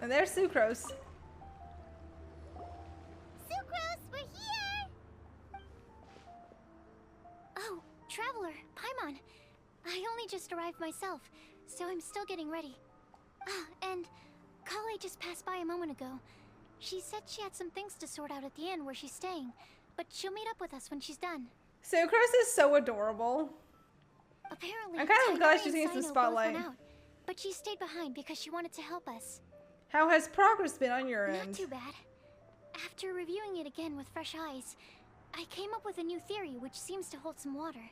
And there's Sucrose. Sucrose, we're here! Oh, Traveler, Paimon. I only just arrived myself, so I'm still getting ready. Ah, and Kale just passed by a moment ago. She said she had some things to sort out at the inn where she's staying, but she'll meet up with us when she's done. Sucrose is so adorable. Apparently, I'm kind of glad she's Tainari getting and some Sino both spotlight. went out, but she stayed behind because she wanted to help us. How has progress been on your Not end? too bad. After reviewing it again with fresh eyes, I came up with a new theory which seems to hold some water.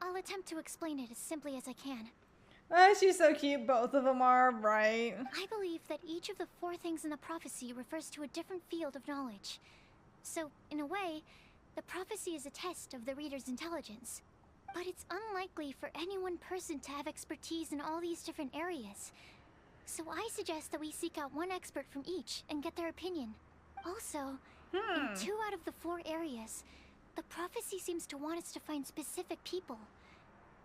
I'll attempt to explain it as simply as I can. Oh, she's so cute. Both of them are, right? I believe that each of the 4 things in the prophecy refers to a different field of knowledge. So, in a way, the prophecy is a test of the reader's intelligence. But it's unlikely for any one person to have expertise in all these different areas. So I suggest that we seek out one expert from each and get their opinion. Also, in 2 out of the 4 areas, the prophecy seems to want us to find specific people.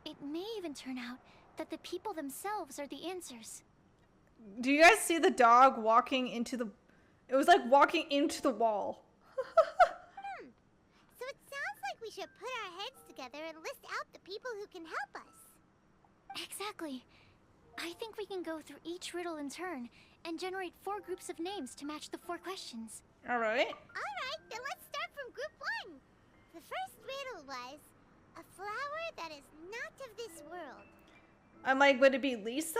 It may even turn out that the people themselves are the answers. Do you guys see the dog walking into the... It was like walking into the wall. So it sounds like we should put our heads together and list out the people who can help us. Exactly. I think we can go through each riddle in turn and generate 4 groups of names to match the 4 questions. Alright. Alright, then let's start from group 1. The first riddle was, a flower that is not of this world. I'm like, would it be Lisa?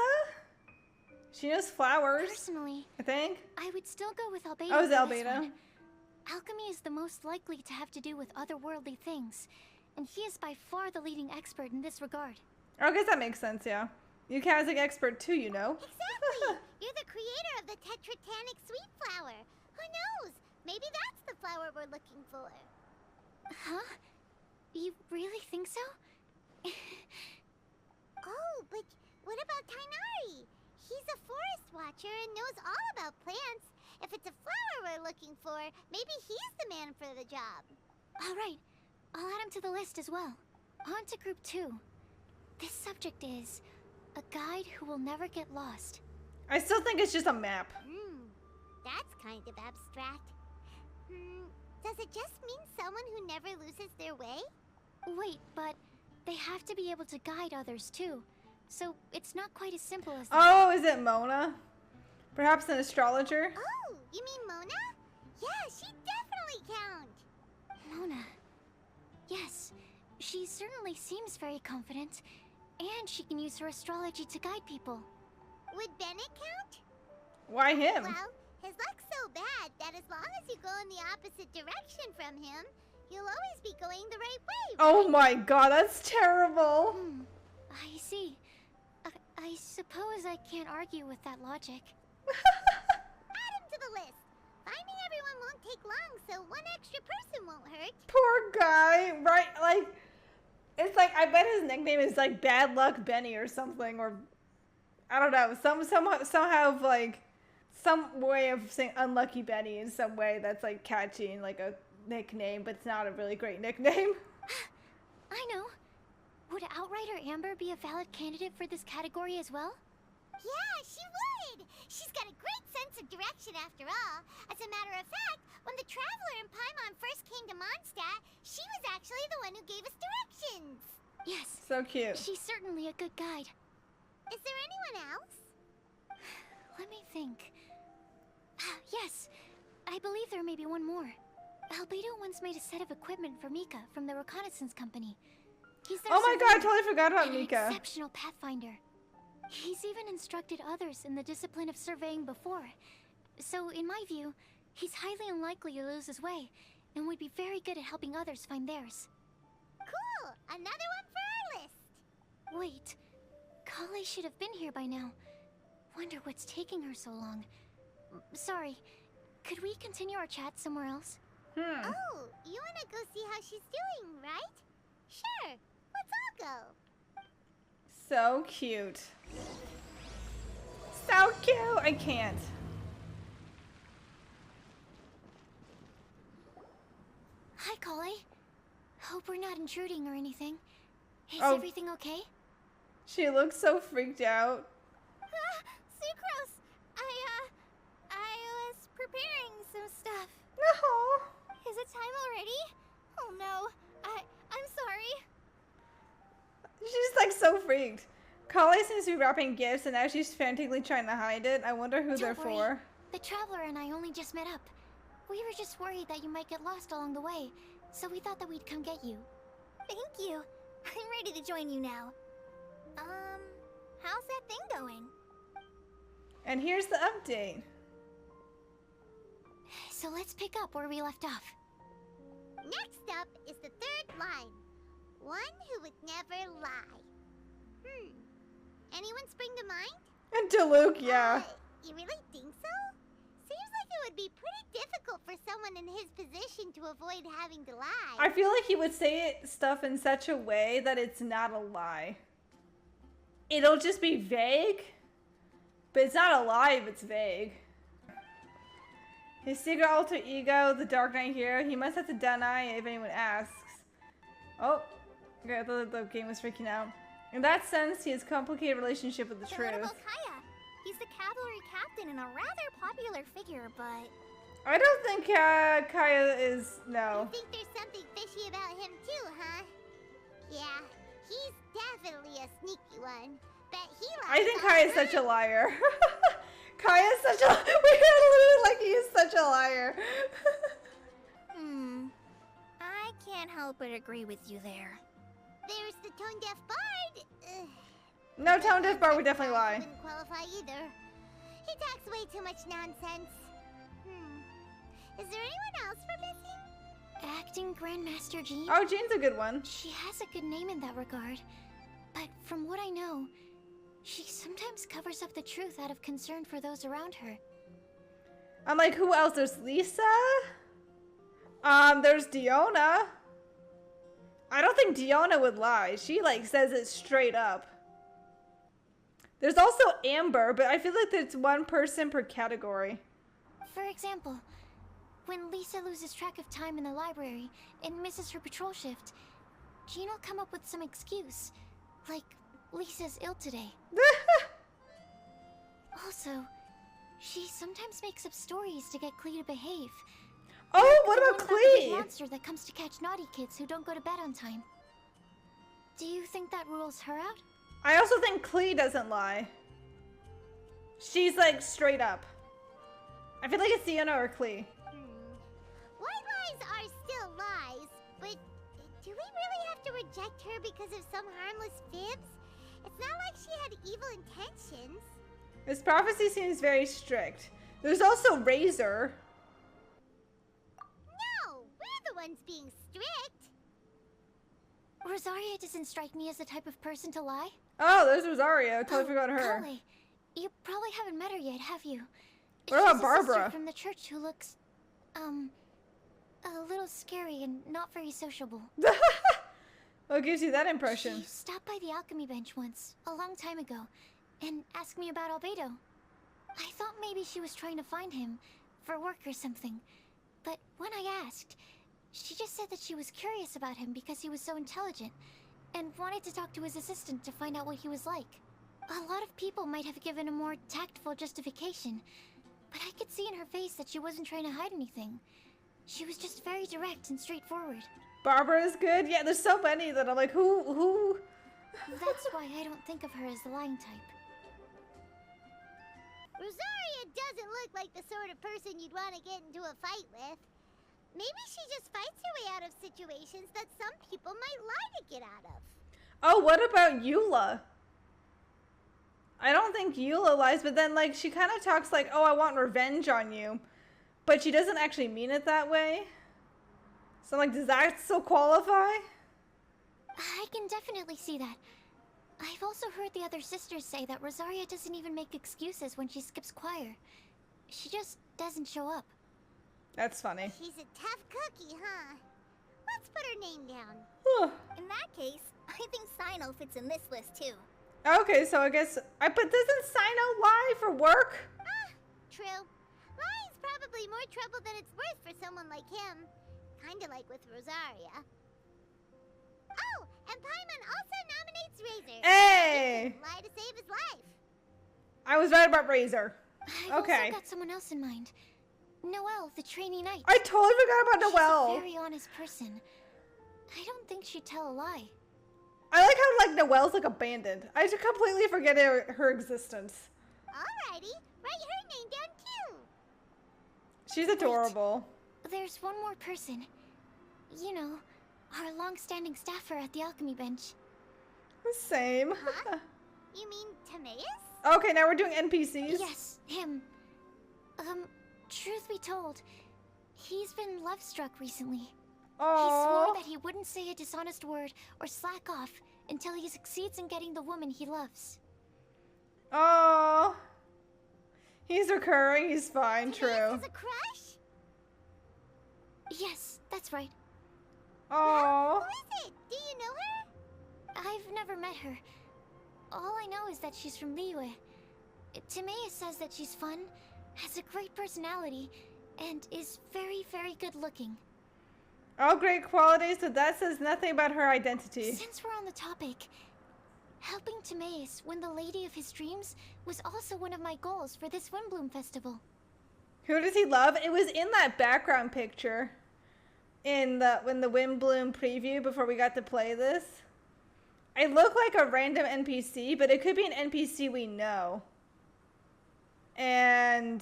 She knows flowers, Personally, I think. I would still go with Albedo. Oh, it's for this Albedo. one. Alchemy is the most likely to have to do with otherworldly things, and he is by far the leading expert in this regard. I guess that makes sense, yeah. You count as an expert too, you know. Exactly! You're the creator of the tetratanic sweet flower. Who knows? Maybe that's the flower we're looking for. Huh? You really think so? Oh, but what about Tainari? He's a forest watcher and knows all about plants. If it's a flower we're looking for, maybe he's the man for the job. All right, I'll add him to the list as well. On to group 2. This subject is a guide who will never get lost. I still think it's just a map. That's kind of abstract. Does it just mean someone who never loses their way? Wait, but they have to be able to guide others too. So it's not quite as simple as that. Oh, is it Mona? Perhaps an astrologer? Oh, you mean Mona? Yeah, she definitely count. Mona. Yes, she certainly seems very confident. And she can use her astrology to guide people. Would Bennett count? Why him? Well, his luck's so bad that as long as you go in the opposite direction from him, you'll always be going the right way, right? Oh my god, that's terrible. I see. I suppose I can't argue with that logic. Add him to the list. Finding everyone won't take long, so one extra person won't hurt. Poor guy, right? Like, it's like, I bet his nickname is like Bad Luck Benny or something, or I don't know, somehow like some way of saying Unlucky Benny in some way that's like catchy and like a nickname, but it's not a really great nickname. I know. Would Outrider Amber be a valid candidate for this category as well? Yeah, she would! She's got a great sense of direction after all. As a matter of fact, when the Traveler and Paimon first came to Mondstadt, she was actually the one who gave us directions. Yes. So cute. She's certainly a good guide. Is there anyone else? Let me think. Yes, I believe there may be one more. Albedo once made a set of equipment for Mika from the reconnaissance company. He's their Oh my god, I surveyor totally forgot about and an Mika. exceptional pathfinder. He's even instructed others in the discipline of surveying before. So, in my view, he's highly unlikely to lose his way, and would be very good at helping others find theirs. Cool! Another one for our list! Wait, Kale should have been here by now. Wonder what's taking her so long. Sorry, could we continue our chat somewhere else? Oh, you wanna go see how she's doing, right? Sure, let's all go. So cute. So cute! I can't. Hi, Kale. Hope we're not intruding or anything. Is Oh. everything okay? She looks so freaked out. Sucrose! party? Oh no, I'm sorry. She's like so freaked. Kale seems to be wrapping gifts and now she's frantically trying to hide it. I wonder who they're Don't worry. for. The Traveler and I only just met up. We were just worried that you might get lost along the way, so we thought that we'd come get you. Thank you. I'm ready to join you now. How's that thing going? And here's the update. So let's pick up where we left off. Next up is the third line. One who would never lie. Anyone spring to mind? And Diluc, yeah. You really think so? Seems like it would be pretty difficult for someone in his position to avoid having to lie. I feel like he would say stuff in such a way that it's not a lie. It'll just be vague, but it's not a lie if it's vague. His secret alter ego, the Dark Knight hero, he must have to deny if anyone asks. Oh, okay, I thought the game was freaking out. In that sense, he has a complicated relationship with the But truth. what about Kaya? He's the cavalry captain and a rather popular figure, but... I don't think Kaya is, no. You think there's something fishy about him too, huh? Yeah, he's definitely a sneaky one. Bet he lies I think all Kaya's the such a time. liar. Kaya's such a, we are literally like, he is such a liar. I can't help but agree with you there. There's the tone-deaf bard. No, Tone Deaf Bar would definitely Bard lie. Wouldn't qualify either. He talks way too much nonsense. Is there anyone else we're missing? Acting Grandmaster Jean? Oh, Jean's a good one. She has a good name in that regard. But from what I know, she sometimes covers up the truth out of concern for those around her. I'm like, who else? There's Lisa. There's Diona. I don't think Diona would lie. She like says it straight up. There's also Amber, but I feel like there's one person per category. For example, when Lisa loses track of time in the library and misses her patrol shift, Jean will come up with some excuse, like Lisa's ill today. Also, she sometimes makes up stories to get Klee to behave. Oh, what The about one the big Klee? monster that comes to catch naughty kids who don't go to bed on time. Do you think that rules her out? I also think Klee doesn't lie. She's like straight up. I feel like it's Diona or Klee. White lies are still lies, but do we really have to reject her because of some harmless fibs? It's not like she had evil intentions. This prophecy seems very strict. There's also Razor. No, we're the ones being strict. Rosaria doesn't strike me as the type of person to lie. Oh, there's Rosario. Totally forgot her. Kale, you probably haven't met her yet, have you? What about She's a sister Barbara? from the church who looks, a little scary and not very sociable. What gives you that impression? She stopped by the alchemy bench once, a long time ago, and asked me about Albedo. I thought maybe she was trying to find him, for work or something. But when I asked, she just said that she was curious about him because he was so intelligent, and wanted to talk to his assistant to find out what he was like. A lot of people might have given a more tactful justification, but I could see in her face that she wasn't trying to hide anything. She was just very direct and straightforward. Barbara is good. Yeah, there's so many that I'm like, who? That's why I don't think of her as the lying type. Rosaria doesn't look like the sort of person you'd want to get into a fight with. Maybe she just fights her way out of situations that some people might lie to get out of. Oh, what about Eula? I don't think Eula lies, but then like she kind of talks like, oh, I want revenge on you. But she doesn't actually mean it that way. So I'm like, does that still qualify? I can definitely see that. I've also heard the other sisters say that Rosaria doesn't even make excuses when she skips choir. She just doesn't show up. That's funny. She's a tough cookie, huh? Let's put her name down. In that case, I think Sino fits in this list too. Okay, so I guess but doesn't Sino lie for work? True. Lying's probably more trouble than it's worth for someone like him. Kinda like with Rosaria. Oh, and Paimon also nominates Razor. Hey! Lie to save his life. I was right about Razor. I've Okay. also got someone else in mind. Noelle, the trainee knight. I totally forgot about She's Noelle. a very honest person. I don't think she'd tell a lie. I like how like Noelle's like abandoned. I just completely forget her existence. Alrighty, write her name down too. She's adorable. There's one more person. You know, our long-standing staffer at the alchemy bench. Same. Huh? You mean Timaeus? Okay, now we're doing NPCs. Yes, him. Truth be told, he's been love-struck recently. He swore Oh. that he wouldn't say a dishonest word or slack off until he succeeds in getting the woman he loves. Oh. He's recurring. He's fine. Timaeus True. has a crush? Yes, that's right. Oh. Who is it? Do you know her? I've never met her. All I know is that she's from Liyue. Timaeus says that she's fun, has a great personality, and is very, very good looking. All great qualities, but that says nothing about her identity. Since we're on the topic, helping Timaeus win the lady of his dreams was also one of my goals for this Windblume festival. Who does he love? It was in that background picture in the Windblume preview before we got to play this. I look like a random NPC, but it could be an NPC we know. And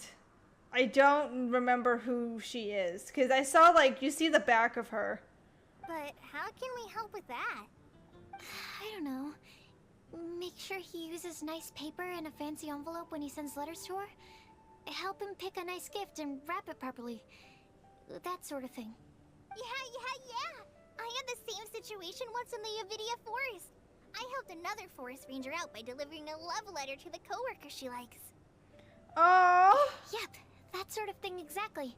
I don't remember who she is. Because I saw, like, you see the back of her. But how can we help with that? I don't know. Make sure he uses nice paper and a fancy envelope when he sends letters to her. Help him pick a nice gift and wrap it properly. That sort of thing. Yeah. I had the same situation once in the Avidia Forest. I helped another forest ranger out by delivering a love letter to the coworker she likes. Oh. Yep, that sort of thing exactly.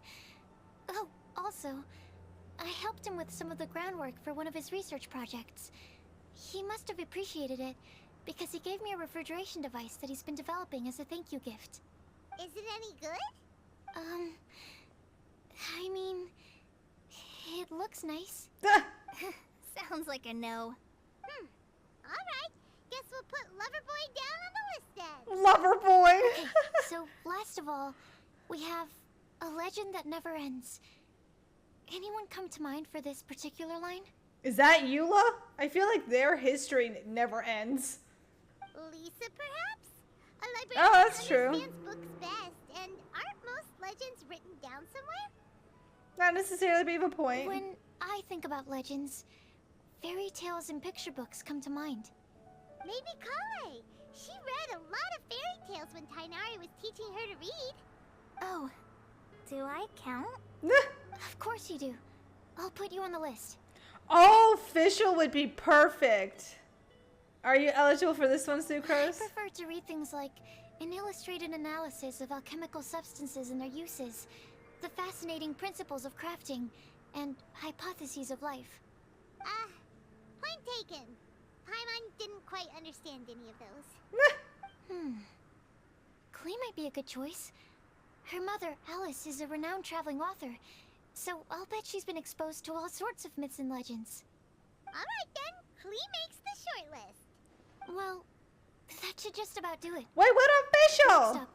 Oh, also, I helped him with some of the groundwork for one of his research projects. He must have appreciated it, because he gave me a refrigeration device that he's been developing as a thank you gift. Is it any good? I mean, it looks nice. Sounds like a no. Alright, guess we'll put Loverboy down on the list then. Lover boy. Okay, so last of all, we have a legend that never ends. Anyone come to mind for this particular line? Is that Eula? I feel like their history never ends. Lisa, perhaps? A Oh, librarian that's true. understands books best, and aren't most legends written down somewhere? Not necessarily, but you have a point. When I think about legends, fairy tales and picture books come to mind. Maybe Kale. She read a lot of fairy tales when Tainari was teaching her to read. Oh, do I count? Of course you do. I'll put you on the list. Oh, official would be perfect. Are you eligible for this one, I Sucrose? prefer to read things like an illustrated analysis of alchemical substances and their uses, the fascinating principles of crafting, and hypotheses of life. Point taken. Paimon didn't quite understand any of those. Klee might be a good choice. Her mother, Alice, is a renowned traveling author, so I'll bet she's been exposed to all sorts of myths and legends. Alright then, Klee makes the short list. Well, that should just about do it. Wait, what Next official? up,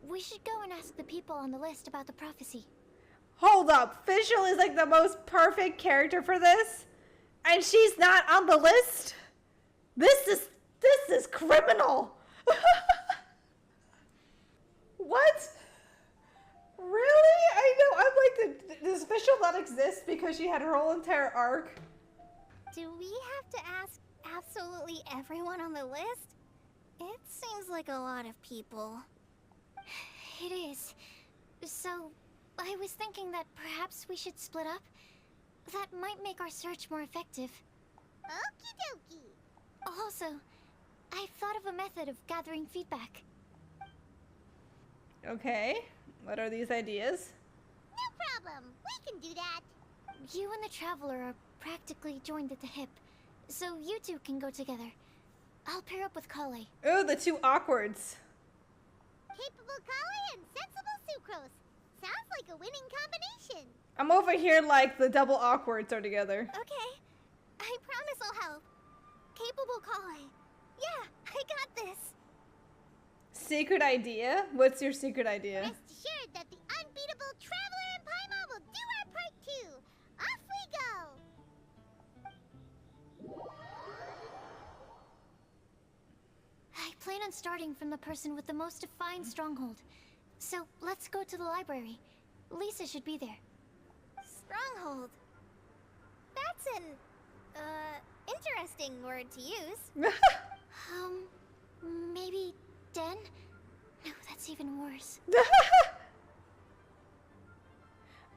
we should go and ask the people on the list about the prophecy. Hold up. Official is like the most perfect character for this, and she's not on the list? This is criminal. What? Really? I know. I'm like, does official not exist because she had her whole entire arc? Do we have to ask absolutely everyone on the list? It seems like a lot of people. It is. So, I was thinking that perhaps we should split up. That might make our search more effective. Okie dokie. Also, I've thought of a method of gathering feedback. Okay. What are these ideas? No problem. We can do that. You and the Traveler are practically joined at the hip, so you two can go together. I'll pair up with Kale. Ooh, the two awkwards. Capable Kale and sensible Sucrose. Sounds like a winning combination. I'm over here like the double awkwards are together. Okay. I promise I'll help. Capable Kale. Yeah, I got this. Secret idea? What's your secret idea? Rest assured that the unbeatable plan on starting from the person with the most defined stronghold. So let's go to the library. Lisa should be there. Stronghold. That's an, interesting word to use. Maybe den? No, that's even worse.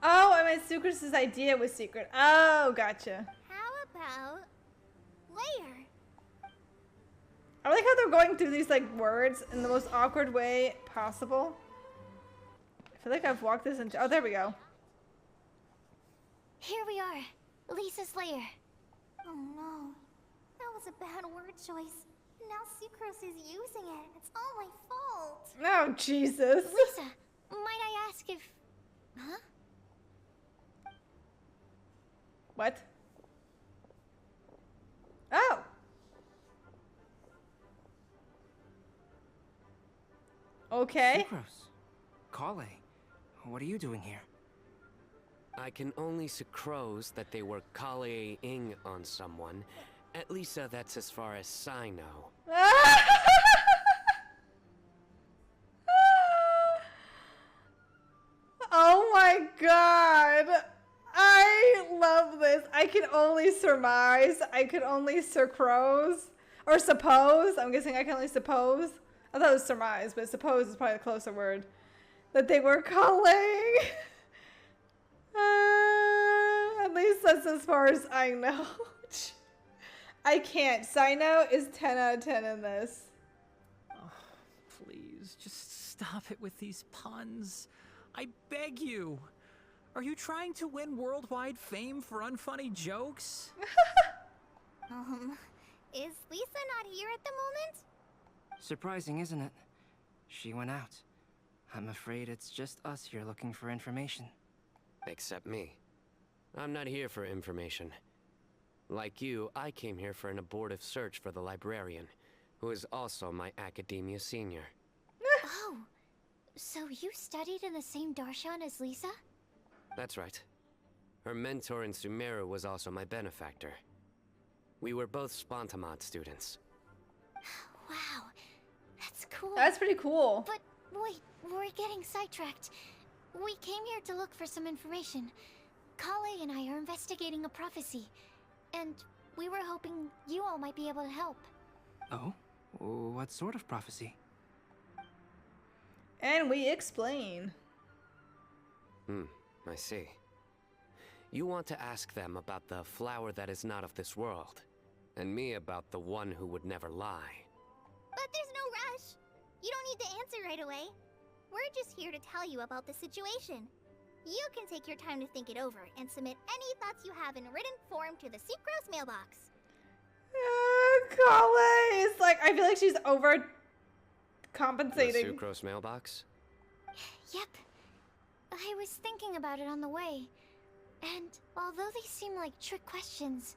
Oh, I meant Sucrose' idea was secret. Oh, gotcha. How about layer? I like how they're going through these like words in the most awkward way possible. I feel like I've walked this into. Oh, there we go. Here we are. Lisa's lair. Oh no. That was a bad word choice. Now Sucrose is using it. It's all my fault. Oh, Jesus. Lisa, might I ask if... Huh? What? Oh. Okay. Sucrose. Kale. What are you doing here? I can only sucrose that they were Kale-ing on someone. At least that's as far as I know. Oh my god. I love this. I can only surmise. I could only sucrose. Or suppose. I'm guessing I can only suppose. I thought it was surmise, but suppose is probably a closer word. That they were calling. At least that's as far as I know. I can't. Sino is 10 out of 10 in this. Oh, please, just stop it with these puns. I beg you. Are you trying to win worldwide fame for unfunny jokes? Is Lisa not here at the moment? Surprising, isn't it? She went out. I'm afraid it's just us here looking for information. Except me. I'm not here for information. Like you, I came here for an abortive search for the librarian, who is also my academia senior. Oh, so you studied in the same darshan as Lisa? That's right. Her mentor in Sumeru was also my benefactor. We were both Spontamod students. Wow, that's cool. That's pretty cool. But wait, we're getting sidetracked. We came here to look for some information. Kale and I are investigating a prophecy, and we were hoping you all might be able to help. Oh? What sort of prophecy? And we explain. I see. You want to ask them about the flower that is not of this world, and me about the one who would never lie. But there's no rush. You don't need to answer right away. We're just here to tell you about the situation. You can take your time to think it over and submit any thoughts you have in written form to the Sucrose mailbox. Kale is like, I feel like she's over The compensating. Sucrose mailbox? Yep. I was thinking about it on the way, and although they seem like trick questions,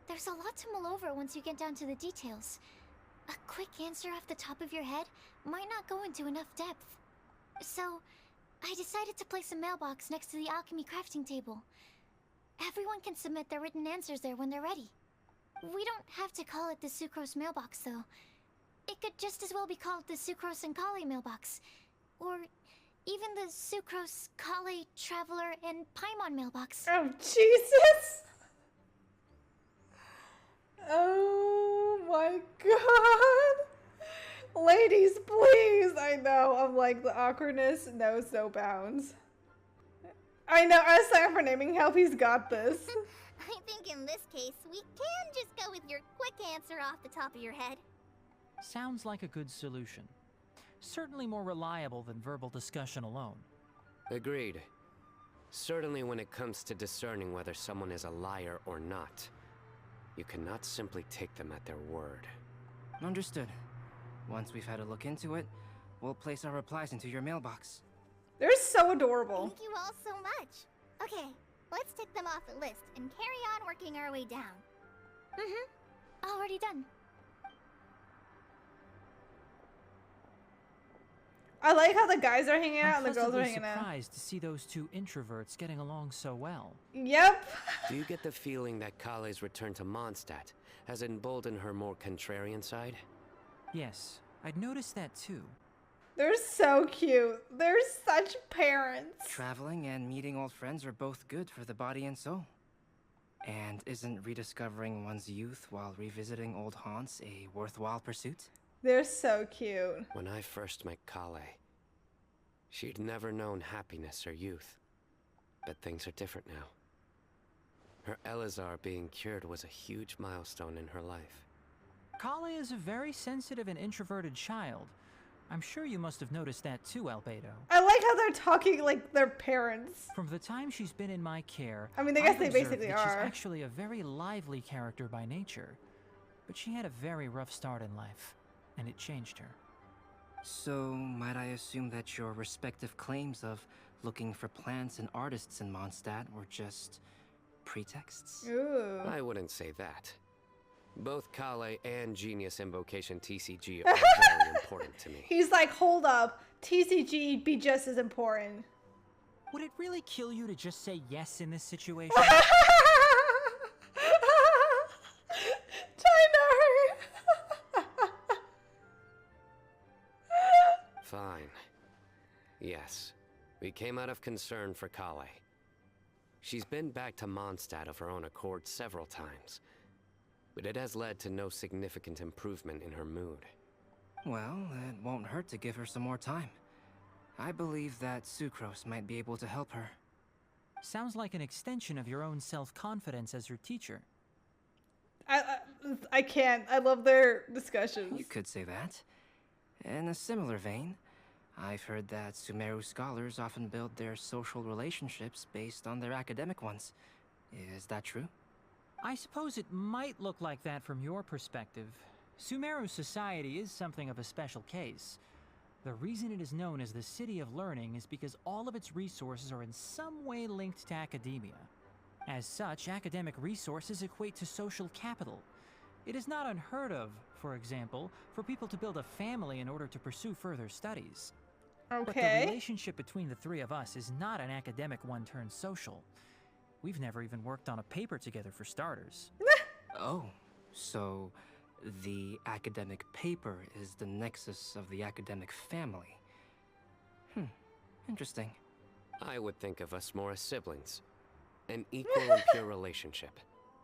there's a lot to mull over once you get down to the details. A quick answer off the top of your head might not go into enough depth. So, I decided to place a mailbox next to the alchemy crafting table. Everyone can submit their written answers there when they're ready. We don't have to call it the Sucrose mailbox, though. It could just as well be called the Sucrose and Kale mailbox. Or even the Sucrose, Kale, Traveler, and Paimon mailbox. Oh, Jesus! Oh my god! Ladies, please! I know, I'm like, the awkwardness knows no bounds. I know, aside for naming help, he's got this. I think in this case, we can just go with your quick answer off the top of your head. Sounds like a good solution. Certainly more reliable than verbal discussion alone. Agreed. Certainly when it comes to discerning whether someone is a liar or not, you cannot simply take them at their word. Understood. Once we've had a look into it, we'll place our replies into your mailbox. They're so adorable. Thank you all so much. Okay, let's tick them off the list and carry on working our way down. Already done. I like how the guys are hanging out and the girls are pleasantly hanging out. surprised to see those two introverts getting along so well. Yep. Do you get the feeling that Kale's return to Mondstadt has emboldened her more contrarian side? Yes, I'd noticed that too. They're so cute. They're such parents. Traveling and meeting old friends are both good for the body and soul. And isn't rediscovering one's youth while revisiting old haunts a worthwhile pursuit? They're so cute. When I first met Kale, she'd never known happiness or youth. But things are different now. Her Elazar being cured was a huge milestone in her life. Kale is a very sensitive and introverted child. I'm sure you must have noticed that too, Albedo. I like how they're talking like their parents. From the time she's been in my care, I mean, I guess I've they observed basically that are. She's actually a very lively character by nature. But she had a very rough start in life, and it changed her. So, might I assume that your respective claims of looking for plants and artists in Mondstadt were just pretexts? Ooh. I wouldn't say that. Both Kale and Genius Invocation TCG are very important to me. He's like, hold up. TCG be just as important. Would it really kill you to just say yes in this situation? Fine. Yes. We came out of concern for Kale. She's been back to Mondstadt of her own accord several times, but it has led to no significant improvement in her mood. Well, it won't hurt to give her some more time. I believe that Sucrose might be able to help her. Sounds like an extension of your own self-confidence as her teacher. I can't. I love their discussions. You could say that. In a similar vein, I've heard that Sumeru scholars often build their social relationships based on their academic ones. Is that true? I suppose it might look like that from your perspective. Sumeru society is something of a special case. The reason it is known as the City of Learning is because all of its resources are in some way linked to academia. As such, academic resources equate to social capital. It is not unheard of, for example, for people to build a family in order to pursue further studies. But the Okay. relationship between the three of us is not an academic one turned social. We've never even worked on a paper together for starters. Oh, so the academic paper is the nexus of the academic family. Interesting. I would think of us more as siblings. An equal and pure relationship,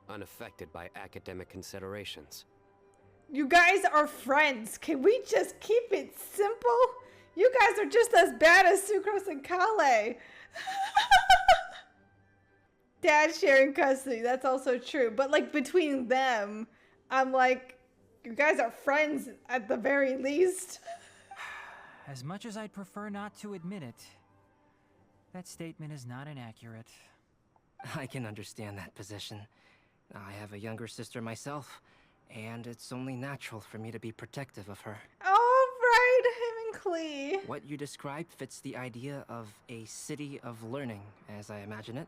unaffected by academic considerations. You guys are friends. Can we just keep it simple? You guys are just as bad as Sucrose and Kale. Dad sharing custody. That's also true. But like between them, I'm like, you guys are friends at the very least. As much as I'd prefer not to admit it, that statement is not inaccurate. I can understand that position. I have a younger sister myself, and it's only natural for me to be protective of her. All right, him and Klee. What you described fits the idea of a city of learning, as I imagine it.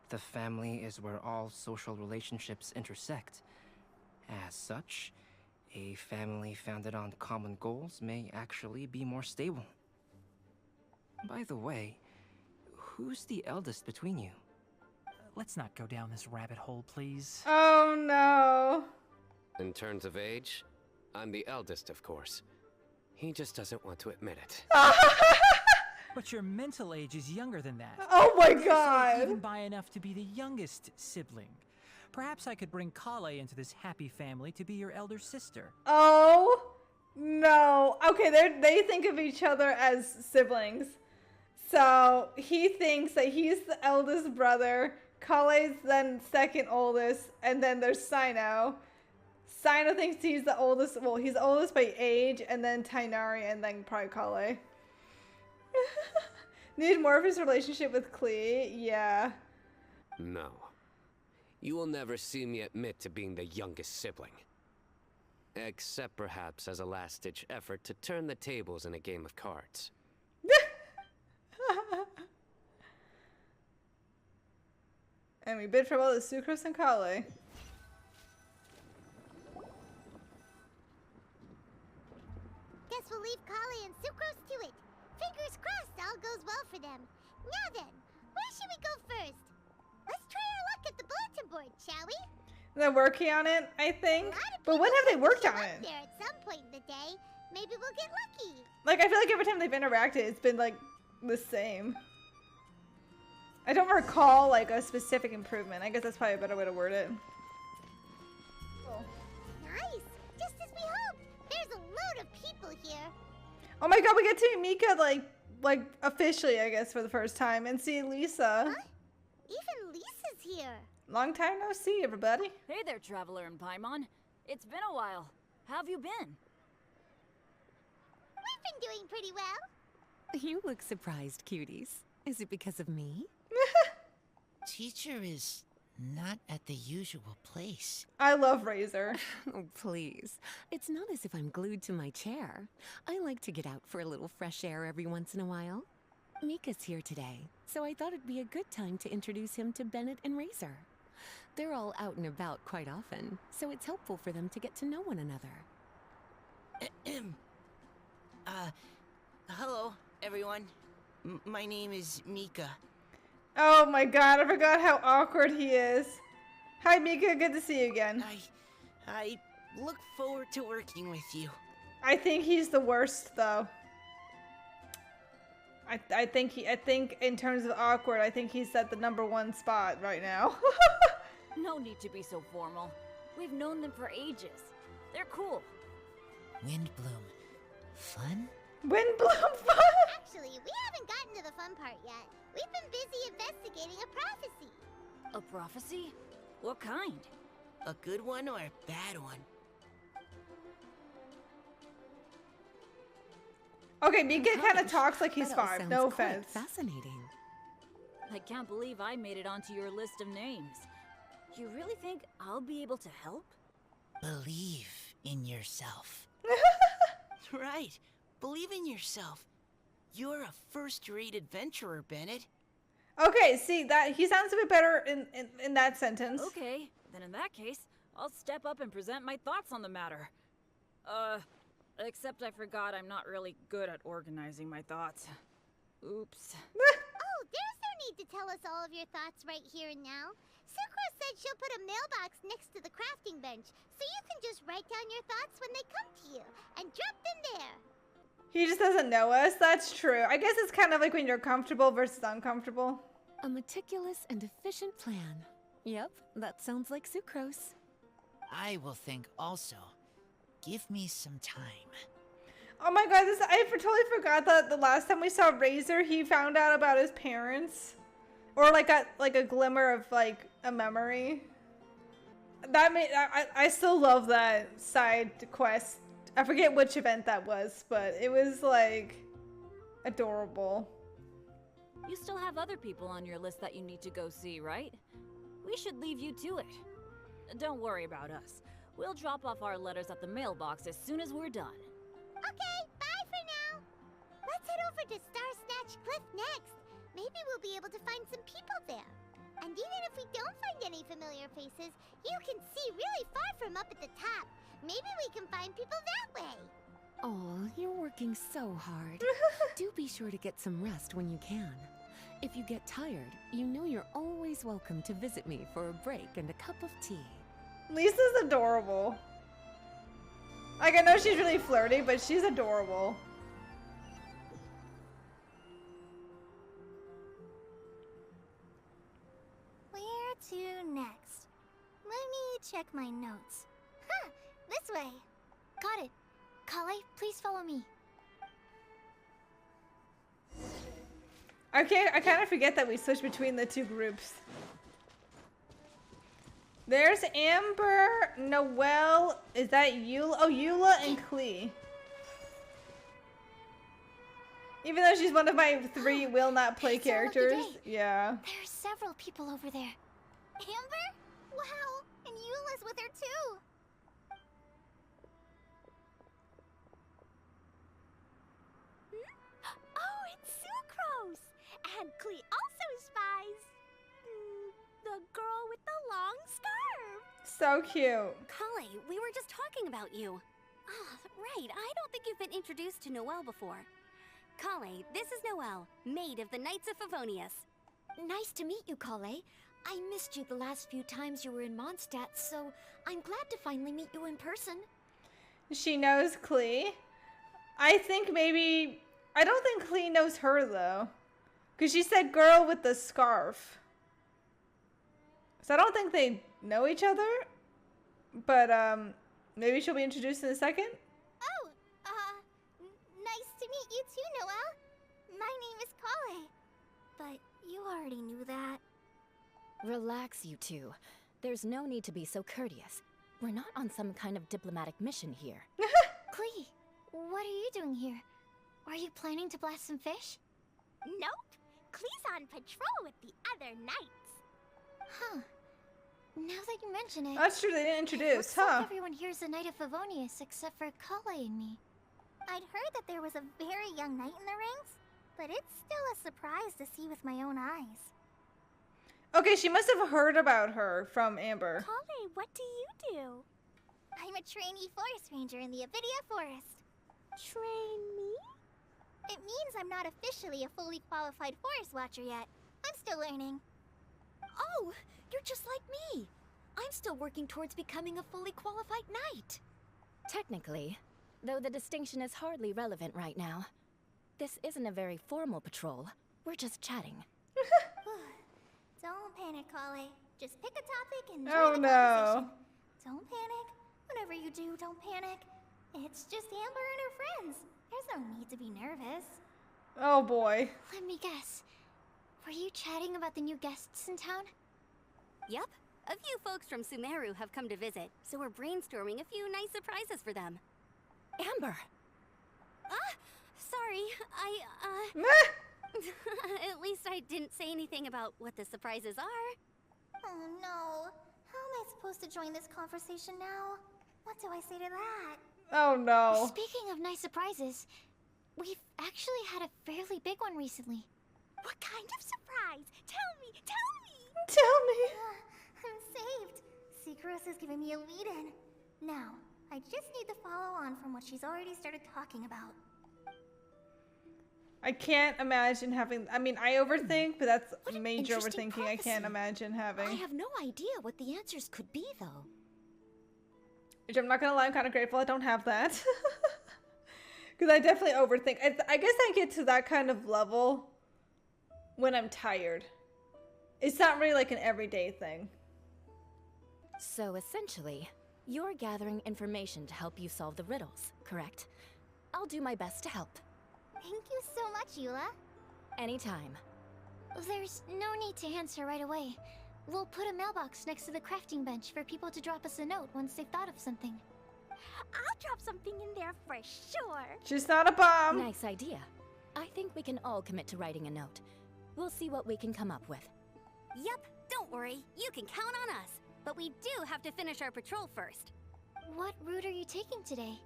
The family is where all social relationships intersect. As such, a family founded on common goals may actually be more stable. By the way, who's the eldest between you? Let's not go down this rabbit hole, please. Oh no. In terms of age, I'm the eldest, of course. He just doesn't want to admit it. But your mental age is younger than that. Oh my So god. even by enough to be the youngest sibling. Perhaps I could bring Kale into this happy family to be your elder sister. Oh no. Okay, they think of each other as siblings. So he thinks that he's the eldest brother. Kale's then second oldest, and then there's Sino. Sino thinks he's the oldest. Well, he's the oldest by age, and then Tainari, and then probably Kale. Need more of his relationship with Klee? Yeah. No. You will never see me admit to being the youngest sibling. Except perhaps as a last-ditch effort to turn the tables in a game of cards. And we bid farewell to Sucrose and Kale. Guess we'll leave Kale and Sucrose to it. Fingers crossed all goes well for them. Now then, where should we go first? Let's try our luck at the bulletin board, shall we? They're working on it, I A think. lot of But when people have they worked show on up it? there at some point in the day. Maybe we'll get lucky. Like, I feel like every time they've interacted, it's been, like, the same. I don't recall, like, a specific improvement. I guess that's probably a better way to word it. Cool. Nice. Just as we hoped. There's a load of people here. Oh my god, we get to meet Mika, like, officially, I guess, for the first time. And see Lisa. Huh? Even Lisa's here. Long time no see, everybody. Hey there, Traveler and Paimon. It's been a while. How have you been? We've been doing pretty well. You look surprised, cuties. Is it because of me? Teacher is not at the usual place. I love Razor. Oh, please. It's not as if I'm glued to my chair. I like to get out for a little fresh air every once in a while. Mika's here today, so I thought it'd be a good time to introduce him to Bennett and Razor. They're all out and about quite often, so it's helpful for them to get to know one another. Hello, everyone. My name is Mika. Oh my god, I forgot how awkward he is. Hi Mika, good to see you again. I look forward to working with you. I think he's the worst though. I think in terms of awkward, I think he's at the #1 spot right now. No need to be so formal. We've known them for ages. They're cool. Windblume. Fun? Windblume fun? Actually, we haven't gotten to the fun part yet. We've been busy investigating a prophecy. A prophecy? What kind? A good one or a bad one? Okay, Mika kind of Gosh, talks like he's that all 5. sounds No quite offense. Fascinating. I can't believe I made it onto your list of names. You really think I'll be able to help? Believe in yourself. Right. Believe in yourself. You're a first-rate adventurer, Bennett. Okay, see that he sounds a bit better in that sentence. Okay, then in that case, I'll step up and present my thoughts on the matter. Except I forgot I'm not really good at organizing my thoughts. Oops. Oh, there's no need to tell us all of your thoughts right here and now. Sakura said she'll put a mailbox next to the crafting bench, so you can just write down your thoughts when they come to you, and drop them there. He just doesn't know us. That's true. I guess it's kind of like when you're comfortable versus uncomfortable. A meticulous and efficient plan. Yep, that sounds like sucrose. I will think also. Give me some time. Oh my god, I totally forgot that the last time we saw Razor, he found out about his parents. Or like a glimmer of like a memory. That made I still love that side quest. I forget which event that was, but it was like adorable. You still have other people on your list that you need to go see, right? We should leave you to it. Don't worry about us. We'll drop off our letters at the mailbox as soon as we're done. Okay, bye for now. Let's head over to Star Snatch Cliff next. Maybe we'll be able to find some people there. And even if we don't find any familiar faces, you can see really far from up at the top. Maybe we can find people that way. Oh, you're working so hard. Do be sure to get some rest when you can. If you get tired, you know you're always welcome to visit me for a break and a cup of tea. Lisa's adorable. Like, I know she's really flirty, but she's adorable. Where to next? Let me check my notes. Huh, this way. Got it. Kale, please follow me. Okay, I kind of forget that we switch between the two groups. There's Amber, Noelle, is that Eula? Oh, Eula and Klee. Even though she's one of my 3 will not play It's a lucky characters. day. Yeah. There are several people over there. Amber? Wow, and Eula's with her too. Oh, it's Sucrose! And Klee also spies the girl with the long scarf. So cute. Kale, we were just talking about you. Ah, right. I don't think you've been introduced to Noelle before. Kale, this is Noelle, maid of the Knights of Favonius. Nice to meet you, Kale. I missed you the last few times you were in Mondstadt, so I'm glad to finally meet you in person. She knows Klee. I think maybe... I don't think Klee knows her, though. Because she said girl with the scarf. So I don't think they know each other. But, maybe she'll be introduced in a second? Oh, nice to meet you too, Noelle. My name is Kale. But you already knew that. Relax, you two. There's no need to be so courteous. We're not on some kind of diplomatic mission here. Klee, what are you doing here? Are you planning to blast some fish? Nope. Klee's on patrol with the other knights. Huh. Now that you mention it... That's true, they didn't introduce, looks huh? like everyone here's a Knight of Favonius except for Kale and me. I'd heard that there was a very young knight in the rings, but it's still a surprise to see with my own eyes. Okay, she must have heard about her from Amber. Kale, what do you do? I'm a trainee forest ranger in the Avidia Forest. Trainee? It means I'm not officially a fully qualified forest watcher yet. I'm still learning. Oh, you're just like me. I'm still working towards becoming a fully qualified knight. Technically, though the distinction is hardly relevant right now. This isn't a very formal patrol. We're just chatting. Don't panic, Kale. Just pick a topic and join Oh, the no. conversation. Don't panic. Whatever you do, don't panic. It's just Amber and her friends. There's no need to be nervous. Oh boy. Let me guess. Were you chatting about the new guests in town? Yup. A few folks from Sumeru have come to visit, so we're brainstorming a few nice surprises for them. Amber! Sorry, at least I didn't say anything about what the surprises are. Oh no. How am I supposed to join this conversation now? What do I say to that? Oh no. Speaking of nice surprises, we've actually had a fairly big one recently. What kind of surprise? Tell me! Tell me! Tell me. I'm saved. Secros is giving me a lead-in. Now, I just need to follow on from what she's already started talking about. I can't imagine having... I mean, I overthink, but that's What an major interesting overthinking. I can't prophecy. imagine having. I have no idea what the answers could be, though. Which I'm not gonna lie, I'm kind of grateful I don't have that. Because I definitely overthink. I guess I get to that kind of level when I'm tired. It's not really like an everyday thing. So essentially, you're gathering information to help you solve the riddles, correct? I'll do my best to help. Thank you so much, Eula. Anytime. There's no need to answer right away. We'll put a mailbox next to the crafting bench for people to drop us a note once they've thought of something. I'll drop something in there for sure. Just not a bomb. Nice idea. I think we can all commit to writing a note. We'll see what we can come up with. Yep, don't worry. You can count on us. But we do have to finish our patrol first. What route are you taking today?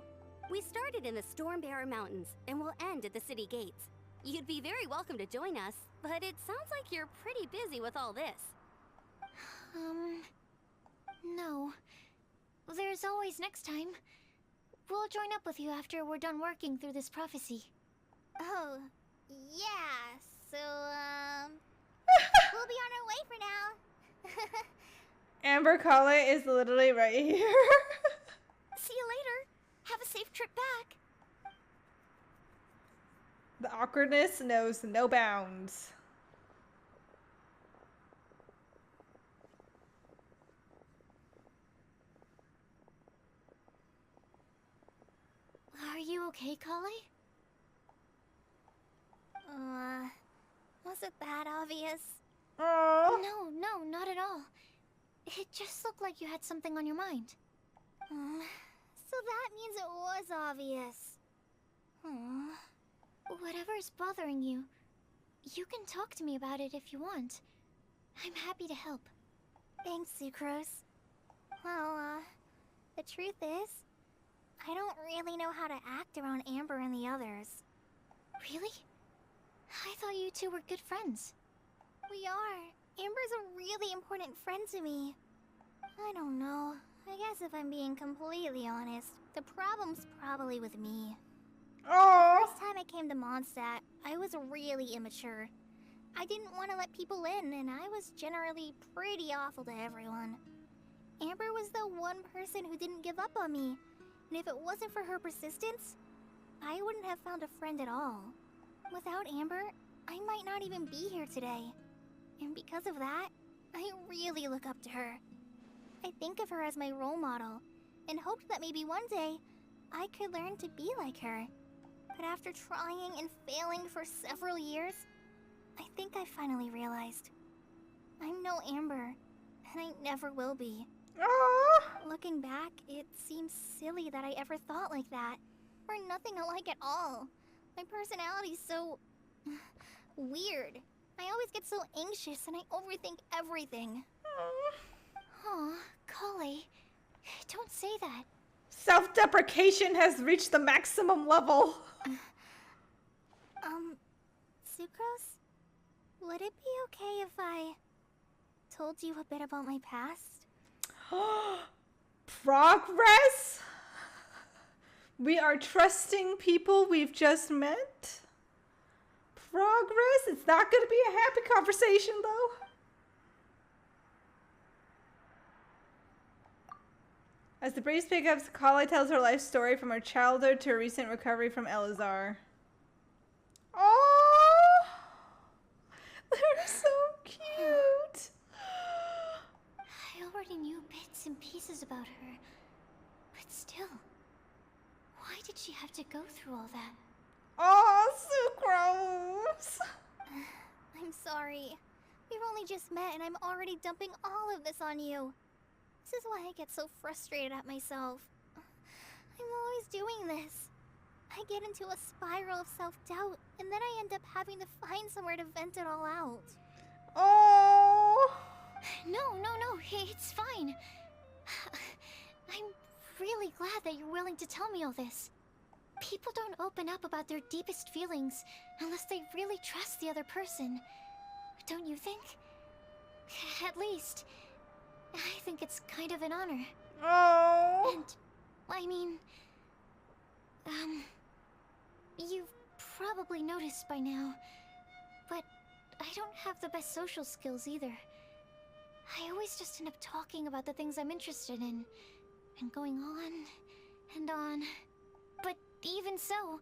We started in the Stormbearer Mountains, and we'll end at the city gates. You'd be very welcome to join us, but it sounds like you're pretty busy with all this. No. There's always next time. We'll join up with you after we're done working through this prophecy. Oh, yeah, so, we'll be on our way for now. Amber Kale is literally right here. See you later. Have a safe trip back. The awkwardness knows no bounds. Are you okay, Kale? Was it that obvious? Oh. No, not at all. It just looked like you had something on your mind. So that means it was obvious. Whatever's bothering you, you can talk to me about it if you want. I'm happy to help. Thanks, Sucrose. Well, the truth is, I don't really know how to act around Amber and the others. Really? I thought you two were good friends. We are. Amber's a really important friend to me. I don't know. I guess if I'm being completely honest, the problem's probably with me. Oh. First time I came to Mondstadt, I was really immature. I didn't want to let people in, and I was generally pretty awful to everyone. Amber was the one person who didn't give up on me, and if it wasn't for her persistence, I wouldn't have found a friend at all. Without Amber, I might not even be here today. And because of that, I really look up to her. I think of her as my role model, and hoped that maybe one day, I could learn to be like her. But after trying and failing for several years, I think I finally realized. I'm no Amber, and I never will be. Aww. Looking back, it seems silly that I ever thought like that. We're nothing alike at all. My personality's so... weird. I always get so anxious and I overthink everything. Aw, Kale, don't say that. Self-deprecation has reached the maximum level. Sucrose? Would it be okay if I told you a bit about my past? Progress? We are trusting people we've just met? Progress? It's not going to be a happy conversation, though. As the breeze picks up, Kale tells her life story from her childhood to her recent recovery from Elazar. Oh, they're so cute. I already knew bits and pieces about her, but still, why did she have to go through all that? Oh, Sucrose. I'm sorry. We've only just met and I'm already dumping all of this on you. This is why I get so frustrated at myself. I'm always doing this. I get into a spiral of self-doubt, and then I end up having to find somewhere to vent it all out. Oh. No, it's fine. I'm really glad that you're willing to tell me all this. People don't open up about their deepest feelings unless they really trust the other person. Don't you think? At least, I think it's kind of an honor. Oh. And, I mean, you've probably noticed by now, but I don't have the best social skills either. I always just end up talking about the things I'm interested in, and going on and on. But even so,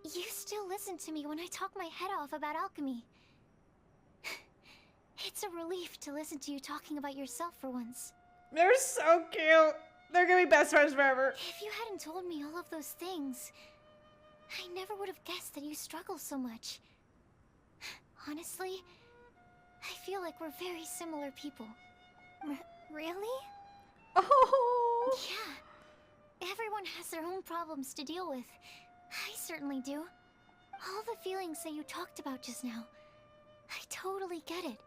you still listen to me when I talk my head off about alchemy. It's a relief to listen to you talking about yourself for once. They're so cute. They're gonna be best friends forever. If you hadn't told me all of those things, I never would have guessed that you struggle so much. Honestly, I feel like we're very similar people. Really? Oh. Yeah. Everyone has their own problems to deal with. I certainly do. All the feelings that you talked about just now, I totally get it.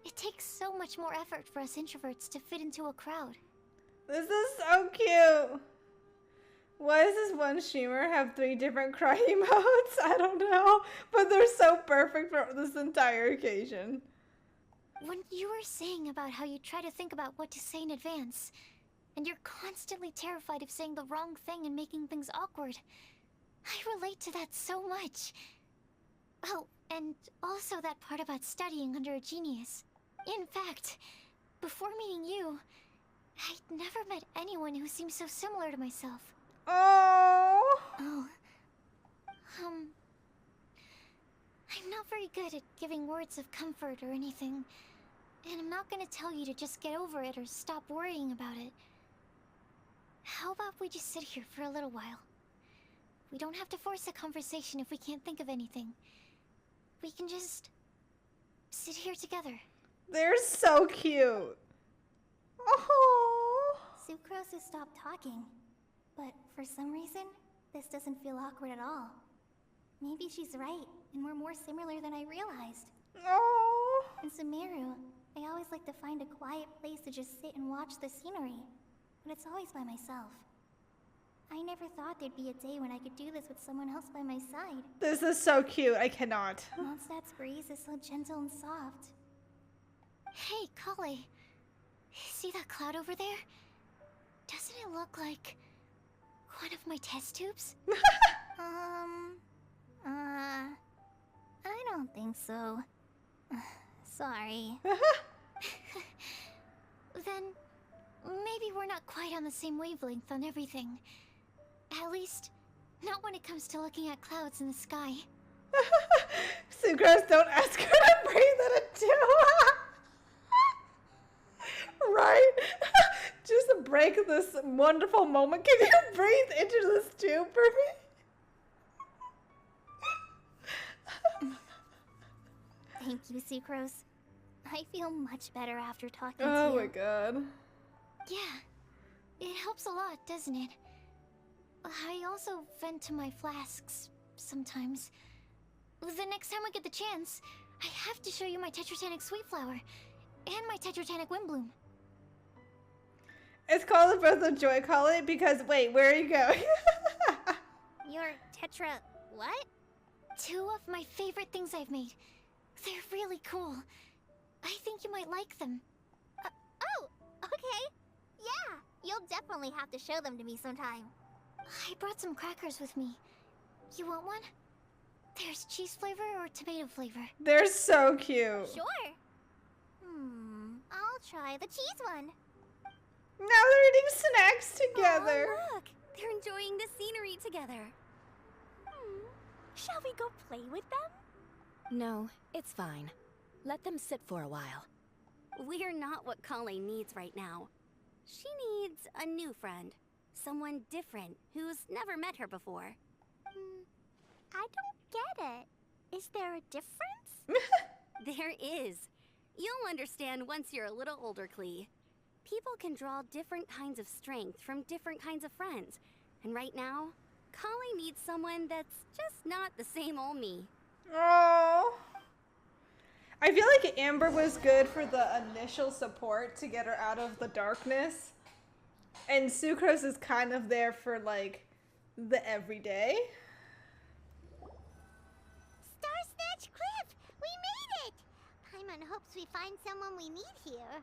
It takes so much more effort for us introverts to fit into a crowd. This is so cute. Why does this one streamer have 3 different cry emotes? I don't know, but they're so perfect for this entire occasion. When you were saying about how you try to think about what to say in advance, and you're constantly terrified of saying the wrong thing and making things awkward, I relate to that so much. Oh, and also that part about studying under a genius. In fact, before meeting you, I'd never met anyone who seemed so similar to myself. Oh. I'm not very good at giving words of comfort or anything, and I'm not gonna tell you to just get over it or stop worrying about it. How about we just sit here for a little while? We don't have to force a conversation if we can't think of anything. We can just sit here together. They're so cute. Oh. Sucrose has stopped talking, but for some reason, this doesn't feel awkward at all. Maybe she's right, and we're more similar than I realized. Oh. In Sumeru, I always like to find a quiet place to just sit and watch the scenery, but it's always by myself. I never thought there'd be a day when I could do this with someone else by my side. This is so cute. I cannot. Mondstadt's breeze is so gentle and soft. Hey, Kale. See that cloud over there? Doesn't it look like one of my test tubes? I don't think so. Sorry. Then maybe we're not quite on the same wavelength on everything. At least, Not when it comes to looking at clouds in the sky. Sucrose, don't ask her to breathe in it too. Right? Just to break this wonderful moment, can you breathe into this tube for me? Thank you, Sucrose. I feel much better after talking to you. Oh my god. Yeah, it helps a lot, doesn't it? I also vent to my flasks sometimes. The next time I get the chance, I have to show you my Tetratanic Sweet Flower and my Tetratanic Windblume. It's called the Breath of Joy, Collie, because wait, where are you going? Your Tetra... what? 2 of my favorite things I've made. They're really cool. I think you might like them. Oh, okay. Yeah, you'll definitely have to show them to me sometime. I brought some crackers with me. You want one? There's cheese flavor or tomato flavor. They're so cute. Sure. I'll try the cheese one. Now they're eating snacks together. Oh, look, they're enjoying the scenery together. Shall we go play with them? No, it's fine. Let them sit for a while. We're not what Kale needs right now. She needs a new friend. Someone different who's never met her before. I don't get it. Is there a difference? There is. You'll understand once you're a little older, Klee. People can draw different kinds of strength from different kinds of friends. And right now, Kale needs someone that's just not the same old me. Oh. I feel like Amber was good for the initial support to get her out of the darkness. And Sucrose is kind of there for, like, the everyday. Star Snatch Cliff! We made it! Paimon hopes we find someone we need here.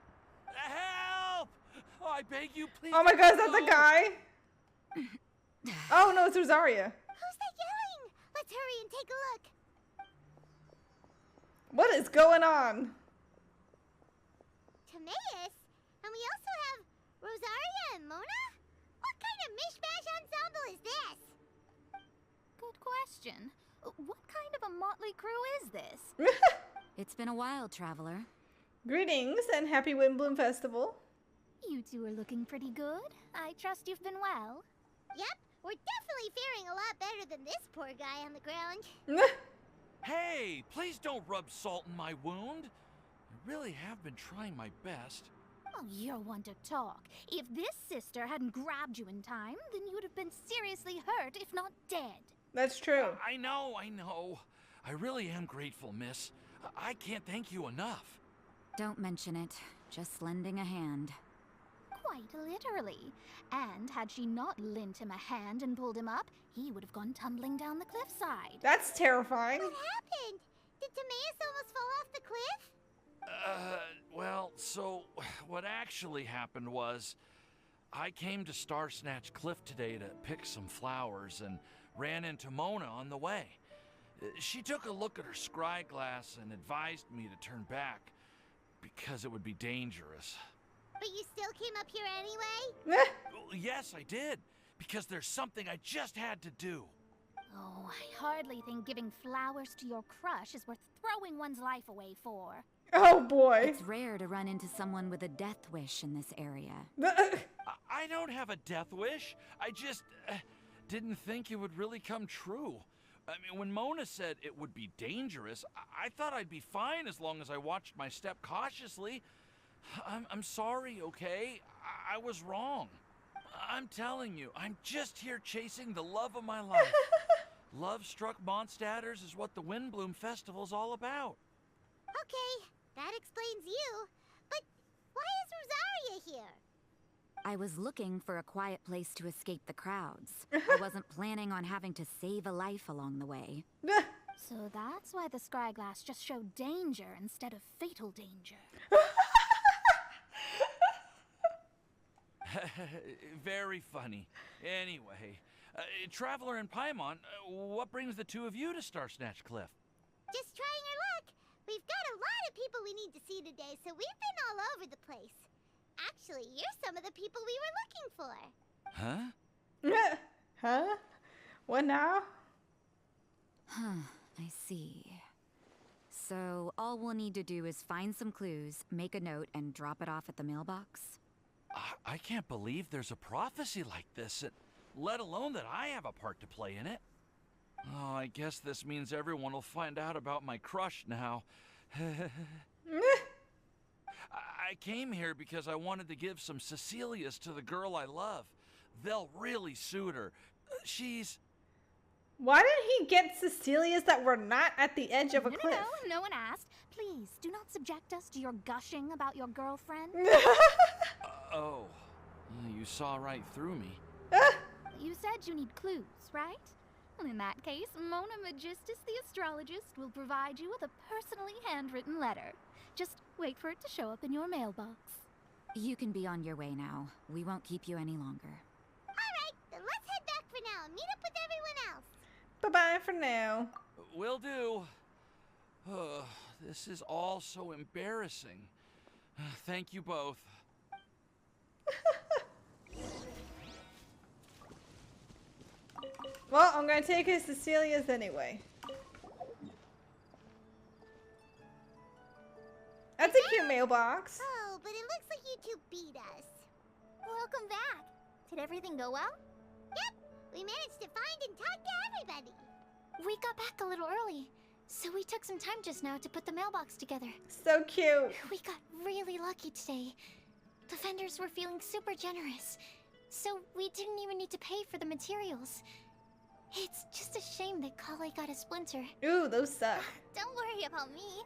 Help! Oh, I beg you, please. Oh my god, is that no. the guy? Oh no, it's Rosaria. Who's that yelling? Let's hurry and take a look. What is going on? Timaeus? And we also have Rosaria and Mona? What kind of mishmash ensemble is this? Good question. What kind of a motley crew is this? It's been a while, traveler. Greetings and happy Windblume Festival. You two are looking pretty good. I trust you've been well. Yep, we're definitely faring a lot better than this poor guy on the ground. Hey, please don't rub salt in my wound. I really have been trying my best. Oh, you're one to talk. If this sister hadn't grabbed you in time, then you'd have been seriously hurt, if not dead. That's true. I know. I really am grateful, miss. I can't thank you enough. Don't mention it. Just lending a hand. Quite literally. And had she not lent him a hand and pulled him up, he would have gone tumbling down the cliffside. That's terrifying. What happened? Did Timaeus almost fall off the cliff? Well, so what actually happened was I came to Star Snatch Cliff today to pick some flowers and ran into Mona on the way. She took a look at her scry glass and advised me to turn back because it would be dangerous. But you still came up here anyway? Well, yes, I did, because there's something I just had to do. Oh, I hardly think giving flowers to your crush is worth throwing one's life away for. Oh boy. It's rare to run into someone with a death wish in this area. I don't have a death wish. I just didn't think it would really come true. I mean, when Mona said it would be dangerous, I thought I'd be fine as long as I watched my step cautiously. I'm sorry, okay? I was wrong. I'm telling you, I'm just here chasing the love of my life. Love-struck Mondstadters is what the Windblume Festival's all about. Okay, that explains you. But why is Rosaria here? I was looking for a quiet place to escape the crowds. I wasn't planning on having to save a life along the way. So that's why the scry glass just showed danger instead of fatal danger. Very funny. Anyway, Traveler and Paimon, what brings the two of you to Star Snatch Cliff? Just trying our luck. We've got a lot of people we need to see today, so we've been all over the place. Actually, you're some of the people we were looking for. Huh? Huh? What now? Huh, I see. So all we'll need to do is find some clues, make a note, and drop it off at the mailbox? I can't believe there's a prophecy like this, let alone that I have a part to play in it. Oh, I guess this means everyone will find out about my crush now. I came here because I wanted to give some Cecilias to the girl I love. They'll really suit her. She's... Why didn't he get Cecilias that were not at the edge of a cliff? No one asked. Please, do not subject us to your gushing about your girlfriend. Oh, you saw right through me. You said you need clues, right? Well, in that case, Mona Magistus the astrologist will provide you with a personally handwritten letter. Just wait for it to show up in your mailbox. You can be on your way now. We won't keep you any longer. Alright, then let's head back for now and meet up with everyone else. Bye-bye for now. Will do. This is all so embarrassing. Thank you both. Well, I'm gonna take his Cecilias anyway. That's a cute mailbox. Oh, but it looks like you two beat us. Welcome back. Did everything go well? Yep, we managed to find and talk to everybody. We got back a little early, so we took some time just now to put the mailbox together. So cute. We got really lucky today. The vendors were feeling super generous, so we didn't even need to pay for the materials. It's just a shame that Kale got a splinter. Ooh, those suck. Don't worry about me.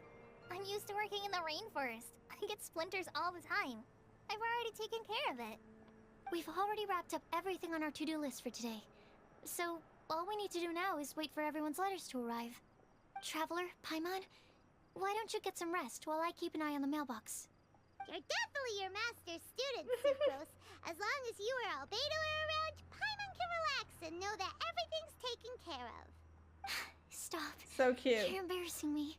I'm used to working in the rainforest. I get splinters all the time. I've already taken care of it. We've already wrapped up everything on our to-do list for today. So, all we need to do now is wait for everyone's letters to arrive. Traveler, Paimon, why don't you get some rest while I keep an eye on the mailbox? You're definitely your master's student, Sucrose. As long as you or Albedo are around, Paimon can relax and know that everything's taken care of. Stop. So cute. You're embarrassing me.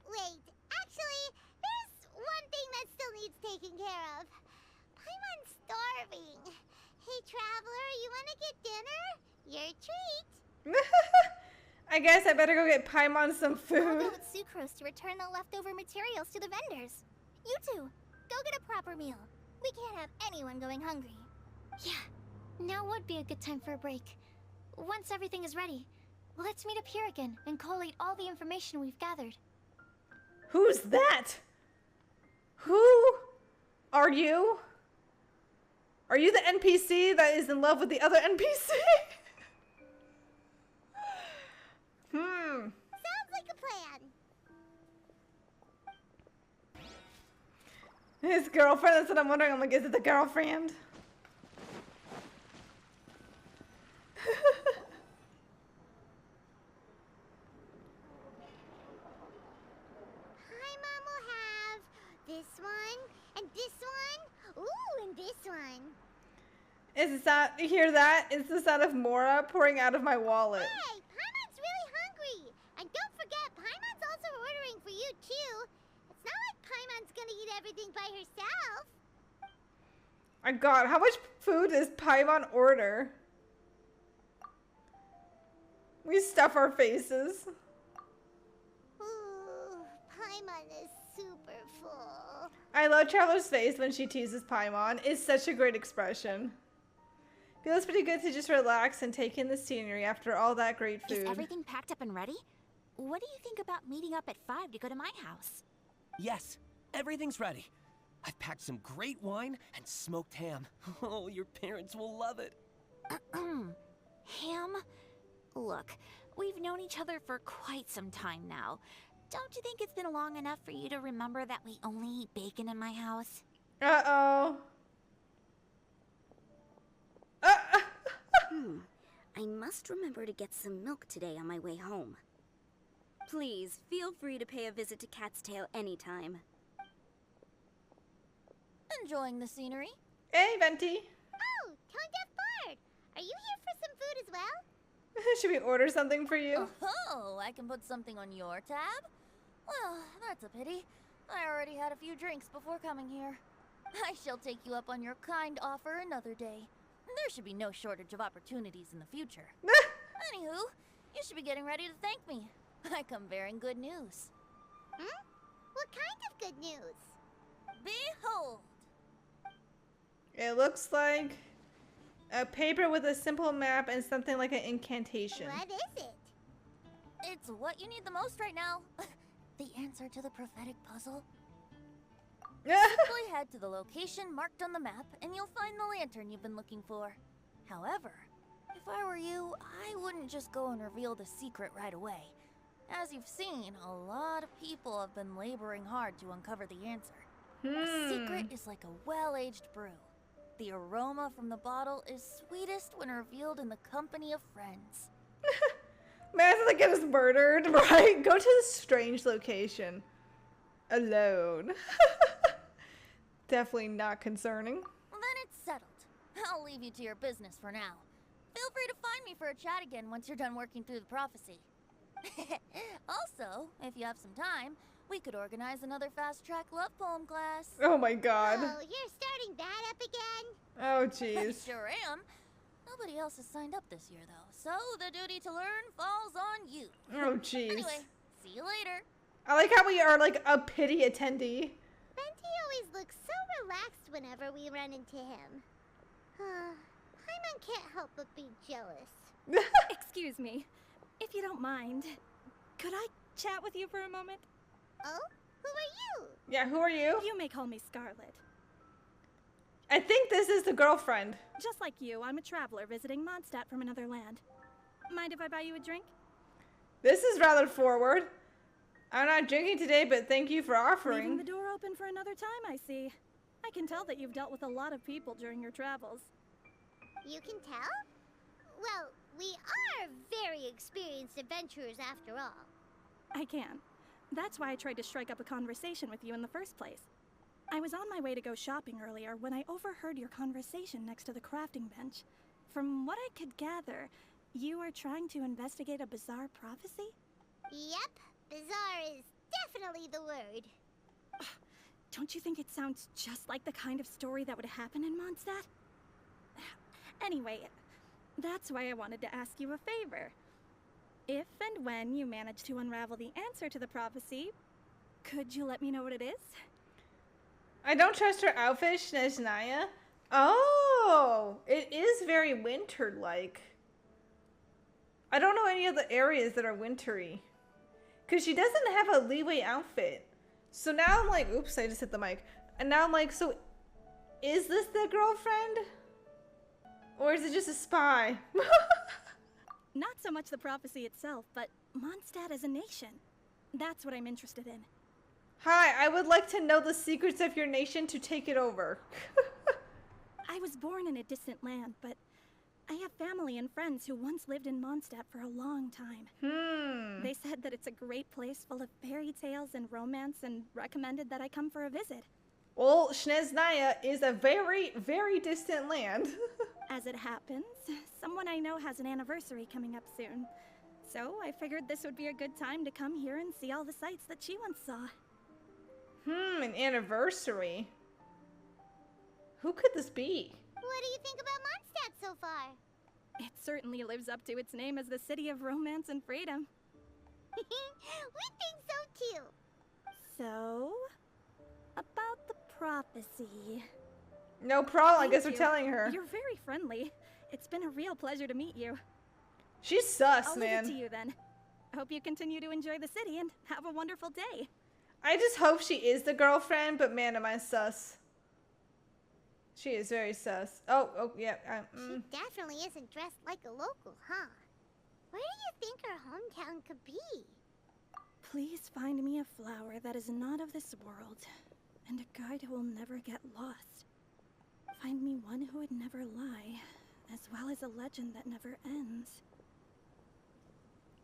Wait. Actually, there's one thing that still needs taking care of. Paimon's starving. Hey, Traveler, you want to get dinner? Your treat. I guess I better go get Paimon some I'll food. go with Sucrose to return the leftover materials to the vendors. You two, go get a proper meal. We can't have anyone going hungry. Yeah, now would be a good time for a break. Once everything is ready, let's meet up here again and collate all the information we've gathered. Who's that? Who are you? Are you the NPC that is in love with the other NPC? Sounds like a plan. His girlfriend, that's what I'm wondering. I'm like, is it the girlfriend? Paimon will have this one, and this one, ooh, and this one. Is the sound, you hear that? It's the sound of Mora pouring out of my wallet. Hey, Paimon's really hungry. And don't forget, Paimon's also ordering for you, too. It's not like Paimon's gonna eat everything by herself. My god, how much food does Paimon order? We stuff our faces. Ooh, Paimon is super full. I love Traveler's face when she teases Paimon. It's such a great expression. Feels pretty good to just relax and take in the scenery after all that great food. Is everything packed up and ready? What do you think about meeting up at 5 to go to my house? Yes, everything's ready. I've packed some great wine and smoked ham. Oh, your parents will love it. Ham? Look, we've known each other for quite some time now. Don't you think it's been long enough for you to remember that we only eat bacon in my house? Uh-oh. I must remember to get some milk today on my way home. Please, feel free to pay a visit to Cat's Tail anytime. Enjoying the scenery? Hey, Venti. Oh, Tone Deaf Bard. Are you here for some food as well? Should we order something for you? Oh, I can put something on your tab? Well, that's a pity. I already had a few drinks before coming here. I shall take you up on your kind offer another day. There should be no shortage of opportunities in the future. Anywho, you should be getting ready to thank me. I come bearing good news. Hmm? What kind of good news? Behold! It looks like a paper with a simple map and something like an incantation. What is it? It's what you need the most right now. The answer to the prophetic puzzle. Simply head to the location marked on the map and you'll find the lantern you've been looking for. However, if I were you, I wouldn't just go and reveal the secret right away. As you've seen, a lot of people have been laboring hard to uncover the answer. A secret is like a well-aged brew. The aroma from the bottle is sweetest when revealed in the company of friends. Man, it's like get us murdered, right? Go to a strange location. Alone. Definitely not concerning. Well, then it's settled. I'll leave you to your business for now. Feel free to find me for a chat again once you're done working through the prophecy. Also, if you have some time, we could organize another fast-track love poem class. Oh my god. Oh, you're starting that up again? Oh jeez. I sure am. Nobody else has signed up this year, though, so the duty to learn falls on you. Oh jeez. Anyway, see you later. I like how we are like a pity attendee. Benti always looks so relaxed whenever we run into him. Paimon can't help but be jealous. Excuse me, if you don't mind, could I chat with you for a moment? Oh? Who are you? Yeah, who are you? You may call me Scarlet. I think this is the girlfriend. Just like you, I'm a traveler visiting Mondstadt from another land. Mind if I buy you a drink? This is rather forward. I'm not drinking today, but thank you for offering. Leaving the door open for another time, I see. I can tell that you've dealt with a lot of people during your travels. You can tell? Well, we are very experienced adventurers after all. I can. That's why I tried to strike up a conversation with you in the first place. I was on my way to go shopping earlier when I overheard your conversation next to the crafting bench. From what I could gather, you are trying to investigate a bizarre prophecy? Yep, bizarre is definitely the word. Don't you think it sounds just like the kind of story that would happen in Mondstadt? Anyway, that's why I wanted to ask you a favor. If and when you manage to unravel the answer to the prophecy, could you let me know what it is? I don't trust her outfit, Snezhnaya. Oh, it is very winter-like. I don't know any of the areas that are wintry. Because she doesn't have a leeway outfit. So now I'm like, oops, I just hit the mic. And now I'm like, so is this the girlfriend? Or is it just a spy? Not so much the prophecy itself, but Mondstadt as a nation. That's what I'm interested in. Hi, I would like to know the secrets of your nation to take it over. I was born in a distant land, but I have family and friends who once lived in Mondstadt for a long time. They said that it's a great place full of fairy tales and romance and recommended that I come for a visit. Well, Snezhnaya is a very, very distant land. As it happens, someone I know has an anniversary coming up soon. So I figured this would be a good time to come here and see all the sights that she once saw. An anniversary? Who could this be? What do you think about Mondstadt so far? It certainly lives up to its name as the city of romance and freedom. We think so too. So, about the prophecy. No problem, I guess Thank we're you. telling her. You're very friendly. It's been a real pleasure to meet you. She's sus, I'll man. leave it to you then. Hope you continue to enjoy the city and have a wonderful day. I just hope she is the girlfriend, but man, am I sus. She is very sus. Oh, yeah. She definitely isn't dressed like a local, huh? Where do you think her hometown could be? Please find me a flower that is not of this world, and a guide who will never get lost. Find me one who would never lie, as well as a legend that never ends.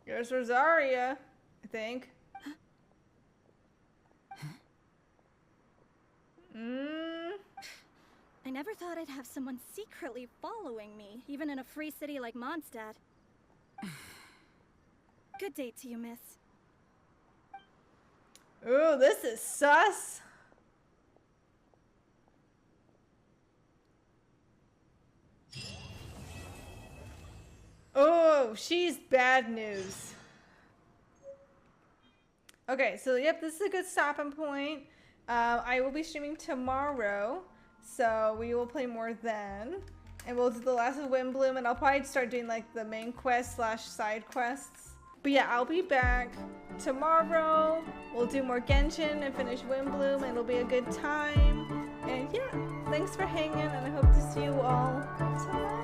Here's Rosaria, I think. I never thought I'd have someone secretly following me, even in a free city like Mondstadt. Good day to you, miss. Ooh, this is sus. Oh, she's bad news. Okay, so yep, this is a good stopping point. I will be streaming tomorrow, so we will play more then. And we'll do the last of Windblume, and I'll probably start doing like the main quest / side quests. But yeah, I'll be back tomorrow. We'll do more Genshin and finish Windblume, and it'll be a good time. And yeah, thanks for hanging, and I hope to see you all tomorrow.